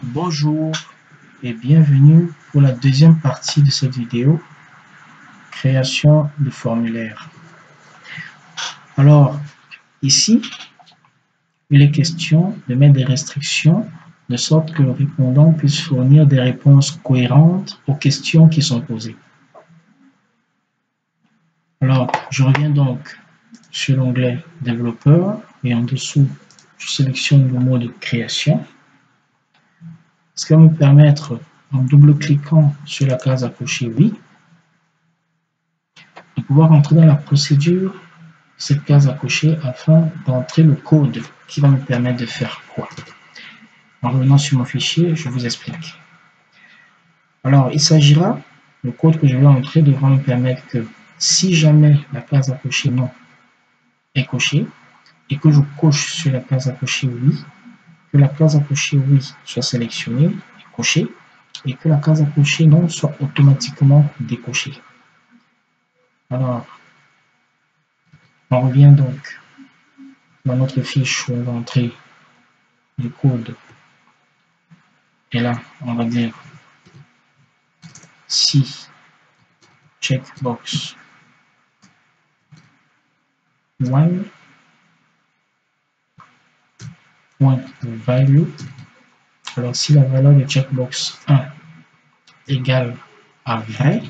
Bonjour et bienvenue pour la deuxième partie de cette vidéo, création de formulaire. Alors, ici, il est question de mettre des restrictions de sorte que le répondant puisse fournir des réponses cohérentes aux questions qui sont posées. Alors, je reviens donc sur l'onglet développeur et en dessous, je sélectionne le mode création. Ce qui va me permettre, en double-cliquant sur la case à cocher oui, de pouvoir entrer dans la procédure de cette case à cocher afin d'entrer le code qui va me permettre de faire quoi. En revenant sur mon fichier, je vous explique. Alors, il s'agira, le code que je vais entrer devra me permettre que si jamais la case à cocher non est cochée et que je coche sur la case à cocher oui, que la case à cocher oui soit sélectionnée et cochée et que la case à cocher non soit automatiquement décochée. Alors, on revient donc dans notre fiche où on va entrer du code. Et là, on va dire si checkbox 1 point value. Alors, si la valeur de checkbox 1 égale à vrai,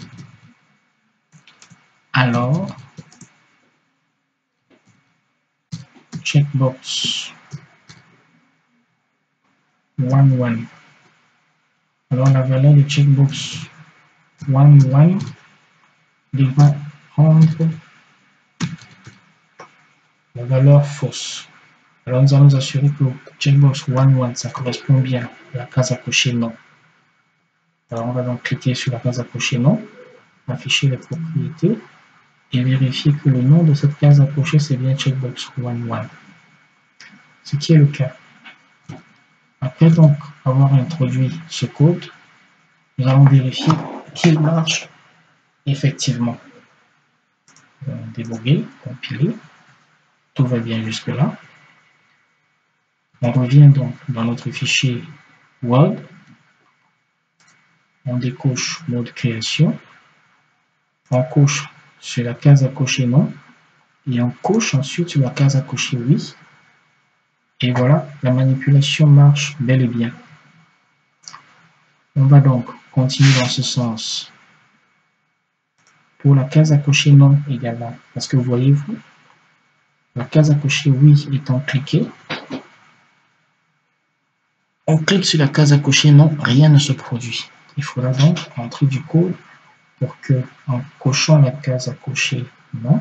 alors checkbox 1. Alors, la valeur de checkbox 1 devra prendre la valeur fausse. Alors, nous allons nous assurer que checkbox 1, ça correspond bien à la case à cocher non. Alors, on va donc cliquer sur la case à cocher non, afficher les propriétés et vérifier que le nom de cette case à cocher, c'est bien checkbox 1. Ce qui est le cas. Après donc avoir introduit ce code, nous allons vérifier qu'il marche effectivement. Déboguer, compiler, tout va bien jusque-là. On revient donc dans notre fichier Word, on décoche mode création, on coche sur la case à cocher non, et on coche ensuite sur la case à cocher oui. Et voilà, la manipulation marche bel et bien. On va donc continuer dans ce sens pour la case à cocher non également. Parce que voyez-vous, la case à cocher oui étant cliquée, on clique sur la case à cocher non, rien ne se produit. Il faudra donc entrer du code pour que, en cochant la case à cocher non,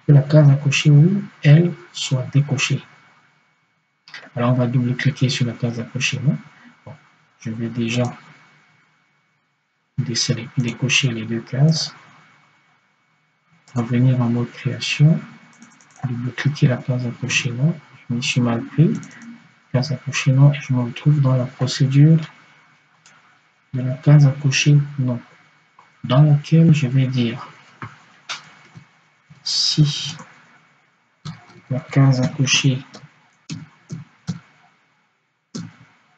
que la case à cocher oui, elle, soit décochée. Alors on va double-cliquer sur la case à cocher non. Bon, je vais déjà décocher les deux cases. Revenir en mode création, double-cliquer la case à cocher non, je m'y suis mal pris, case à cocher non, et je me retrouve dans la procédure de la case à cocher non, dans laquelle je vais dire si la case à cocher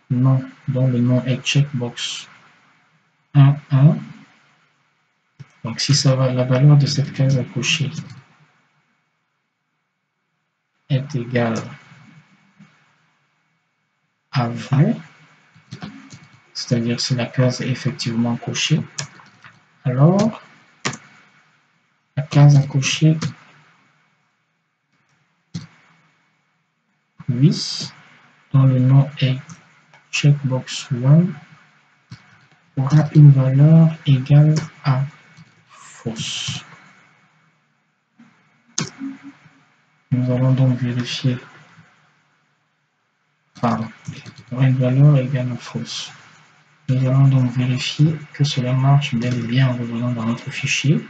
non, dont le nom est checkbox 1. Donc si ça va, la valeur de cette case à cocher est égale à vrai, c'est-à-dire si la case est effectivement cochée, alors la case à cocher oui, dont le nom est checkbox 1, aura une valeur égale à fausse. Nous allons donc vérifier, pardon, aura une valeur égale à fausse. Nous allons donc vérifier que cela marche bel et bien en revenant dans notre fichier,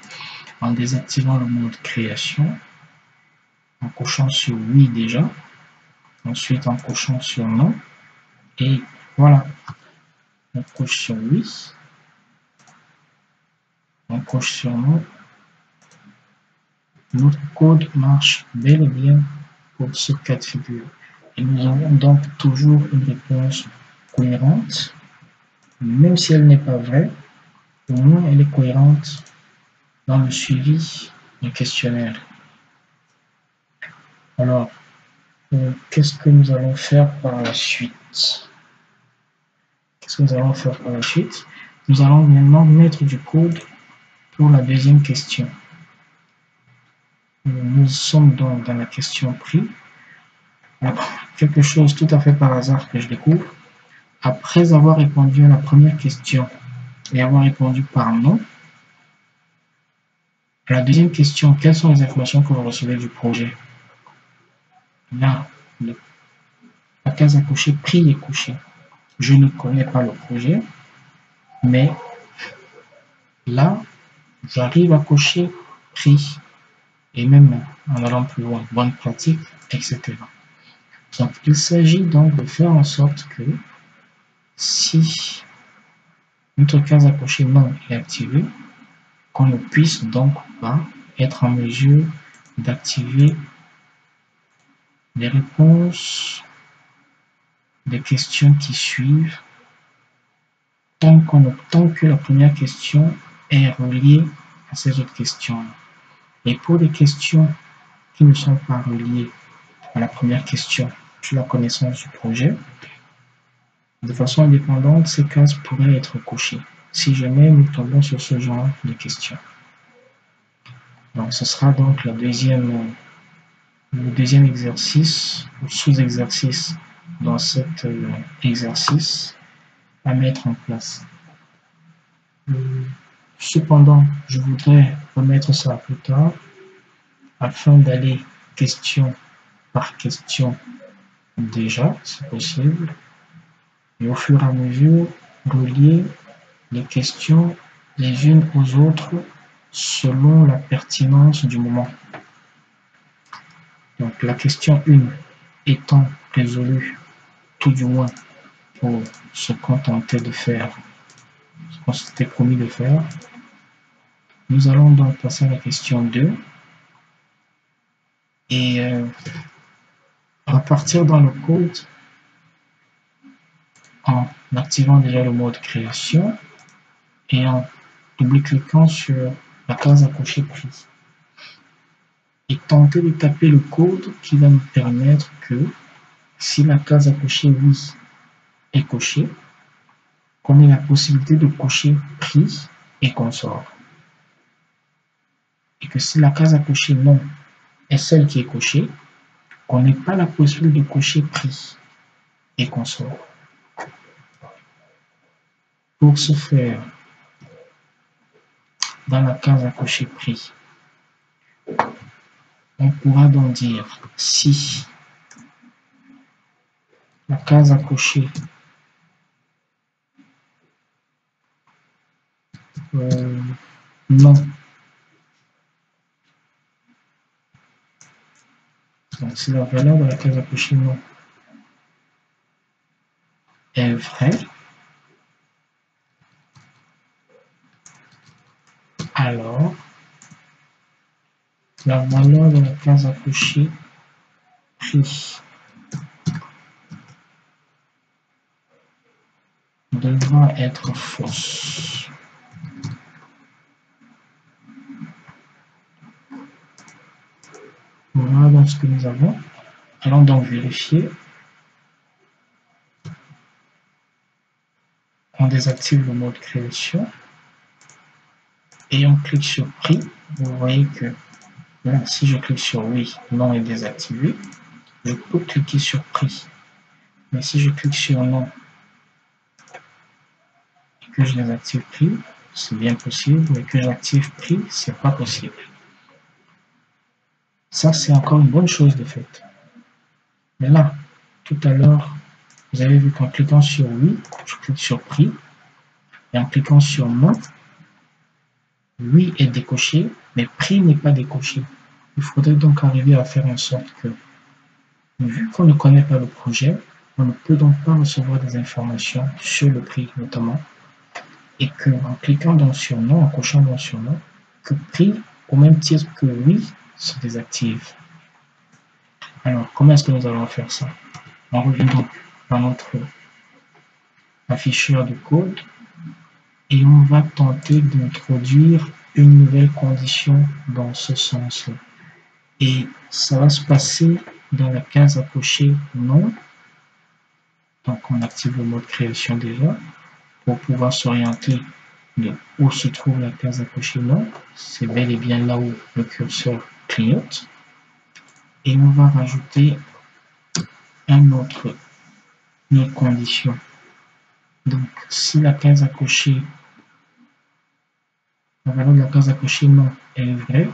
en désactivant le mode création, en cochant sur oui déjà, ensuite en cochant sur non, et voilà, on coche sur oui, on coche sur non, notre code marche bel et bien pour ce cas de figure. Et nous avons donc toujours une réponse cohérente, même si elle n'est pas vraie, au moins elle est cohérente dans le suivi du questionnaire. Alors, qu'est-ce que nous allons faire par la suite? Nous allons maintenant mettre du code pour la deuxième question. Nous sommes donc dans la question prix. Quelque chose tout à fait par hasard que je découvre. Après avoir répondu à la première question et avoir répondu par non, à la deuxième question, quelles sont les informations que vous recevez du projet? Là, la case à cocher prix est cochée. Je ne connais pas le projet, mais là, j'arrive à cocher prix et même en allant plus loin, bonne pratique, etc. Donc, il s'agit donc de faire en sorte que si notre case à cocher non est activée, qu'on ne puisse donc pas être en mesure d'activer les réponses des questions qui suivent tant que la première question est reliée à ces autres questions. Et pour les questions qui ne sont pas reliées à la première question sur la connaissance du projet, de façon indépendante, ces cases pourraient être cochées si jamais nous tombons sur ce genre de questions. Donc, ce sera donc le deuxième exercice ou sous-exercice dans cet exercice à mettre en place. Cependant, je voudrais remettre ça plus tard afin d'aller question par question déjà, si possible, et au fur et à mesure relier les questions les unes aux autres selon la pertinence du moment. Donc la question 1 étant résolue, tout du moins pour se contenter de faire ce qu'on s'était promis de faire, nous allons donc passer à la question 2 et repartir dans le code en activant déjà le mode création et en double-cliquant sur la case à cocher prix et tenter de taper le code qui va nous permettre que si la case à cocher oui est cochée, qu'on ait la possibilité de cocher prix et consort. Et que si la case à cocher non est celle qui est cochée, qu'on n'ait pas la possibilité de cocher prix et consort. Pour ce faire, dans la case à cocher prix, on pourra donc dire si la case à cocher non. Donc si la valeur de la case à cocher non est vraie, alors la valeur de la case à cocher prix devra être fausse. Voilà donc ce que nous avons. Allons donc vérifier. On désactive le mode création et on clique sur prix. Vous voyez que là, si je clique sur oui, non est désactivé, je peux cliquer sur prix. Mais si je clique sur non et que je désactive prix, c'est bien possible, mais que j'active prix, c'est pas possible. Ça, c'est encore une bonne chose de fait. Mais là, tout à l'heure, vous avez vu qu'en cliquant sur oui, je clique sur prix, et en cliquant sur non, oui est décoché, mais prix n'est pas décoché. Il faudrait donc arriver à faire en sorte que, vu qu'on ne connaît pas le projet, on ne peut donc pas recevoir des informations sur le prix notamment, et que en cliquant donc sur non, en cochant donc sur non, que prix, au même titre que oui, se désactive. Alors, comment est-ce que nous allons faire ça? On revient donc dans notre afficheur de code et on va tenter d'introduire une nouvelle condition dans ce sens-là. Et ça va se passer dans la case à cocher non. Donc on active le mode création déjà pour pouvoir s'orienter de où se trouve la case à cocher non. C'est bel et bien là où le curseur clignote. Et on va rajouter une autre condition. Donc si la case à cocher, la valeur de la case à cocher non est vraie,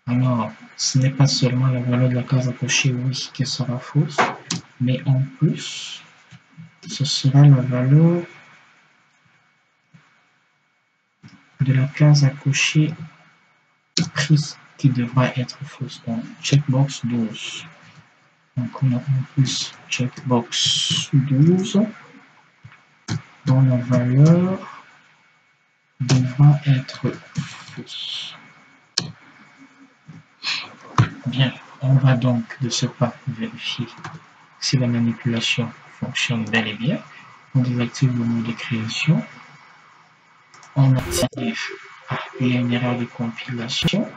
alors ce n'est pas seulement la valeur de la case à cocher oui qui sera fausse, mais en plus ce sera la valeur de la case à cocher prise qui devra être fausse. Donc checkbox 12. Donc on a en plus checkbox 12 dont la valeur devra être fausse. Bien, on va donc de ce pas vérifier si la manipulation fonctionne bel et bien. On désactive le mode de création. On active. Il y a une erreur de compilation.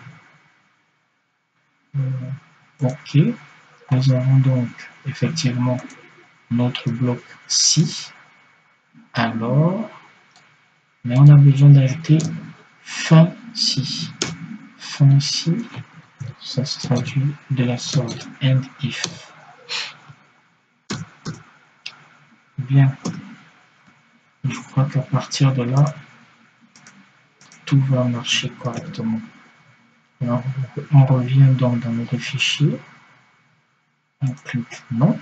OK. Nous avons donc effectivement notre bloc si. Alors, mais on a besoin d'ajouter fin si. Fin si, ça se traduit de la sorte end if. Bien, je crois qu'à partir de là, tout va marcher correctement. Alors, on revient donc dans notre fichier, on clique non,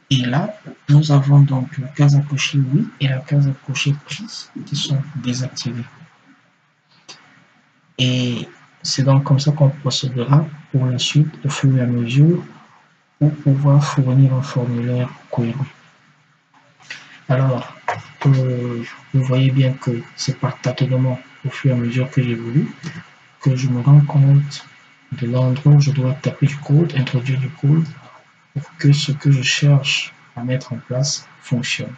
et là, nous avons donc la case à cocher oui et la case à cocher prise qui sont désactivées. Et c'est donc comme ça qu'on procédera pour la suite au fur et à mesure pour pouvoir fournir un formulaire cohérent. Alors, vous voyez bien que c'est par tâtonnement au fur et à mesure que j'évolue que je me rends compte de l'endroit où je dois taper du code, introduire du code pour que ce que je cherche à mettre en place fonctionne.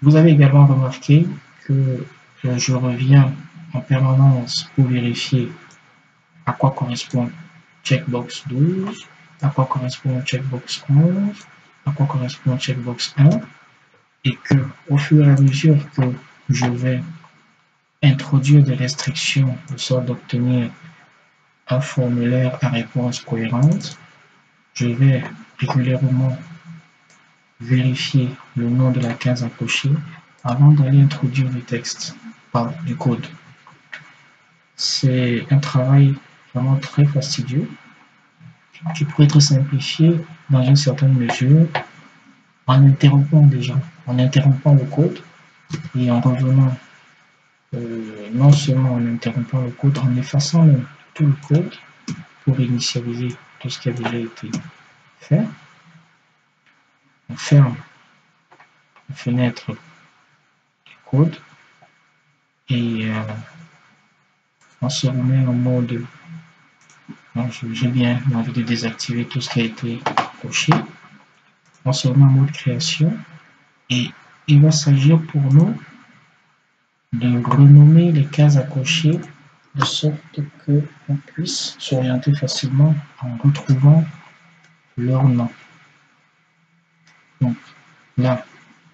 Vous avez également remarqué que je reviens en permanence pour vérifier à quoi correspond checkbox 12, à quoi correspond checkbox 11, à quoi correspond checkbox 1, et que au fur et à mesure que je vais introduire des restrictions de sorte d'obtenir un formulaire à réponse cohérente, je vais régulièrement vérifier le nom de la case à cocher avant d'aller introduire du texte, du code. C'est un travail vraiment très fastidieux qui pourrait être simplifié dans une certaine mesure en interrompant déjà, en interrompant le code et en revenant, non seulement en interrompant le code, en effaçant même tout le code pour initialiser tout ce qui a déjà été fait. On ferme la fenêtre du code et on se remet en mode. J'ai bien envie de désactiver tout ce qui a été coché. On se remet en mode création et il va s'agir pour nous de renommer les cases à cocher de sorte qu'on puisse s'orienter facilement en retrouvant leur nom. Donc là,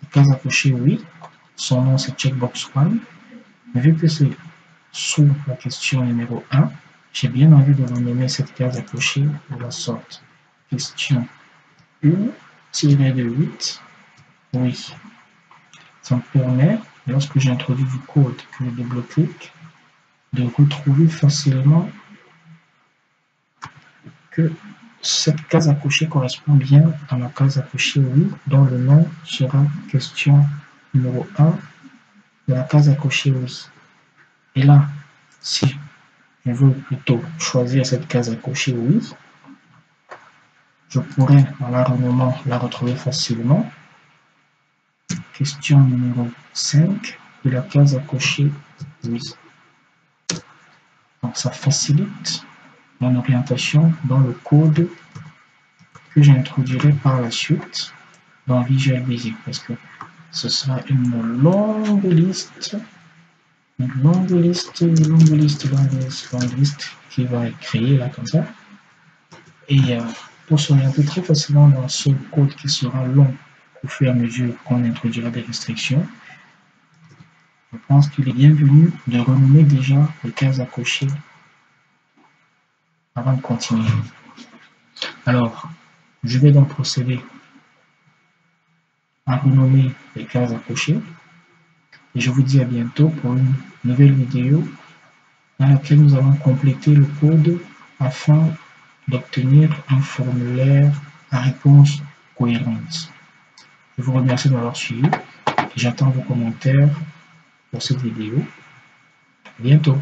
la case à cocher oui, son nom c'est checkbox 1. Vu que c'est sous la question numéro 1, j'ai bien envie de renommer cette case à cocher de la sorte question 1-8 oui. Ça me permet, lorsque j'introduis du code que je double-clique, de retrouver facilement que cette case à cocher correspond bien à la case à cocher oui, dont le nom sera question numéro 1 de la case à cocher oui. Et là, si je veux plutôt choisir cette case à cocher oui, je pourrais, en la renommant, la retrouver facilement. Question numéro 5 de la case à cocher oui. Donc ça facilite mon orientation dans le code que j'introduirai par la suite dans Visual Basic parce que ce sera une longue liste qui va être créée là comme ça. Et pour s'orienter très facilement dans ce code qui sera long au fur et à mesure qu'on introduira des restrictions, je pense qu'il est bienvenu de renommer déjà les cases à cocher avant de continuer. Alors, je vais donc procéder à renommer les cases à cocher et je vous dis à bientôt pour une nouvelle vidéo dans laquelle nous allons compléter le code afin d'obtenir un formulaire à réponse cohérente. Je vous remercie de m'avoir suivi et j'attends vos commentaires pour cette vidéo. À bientôt.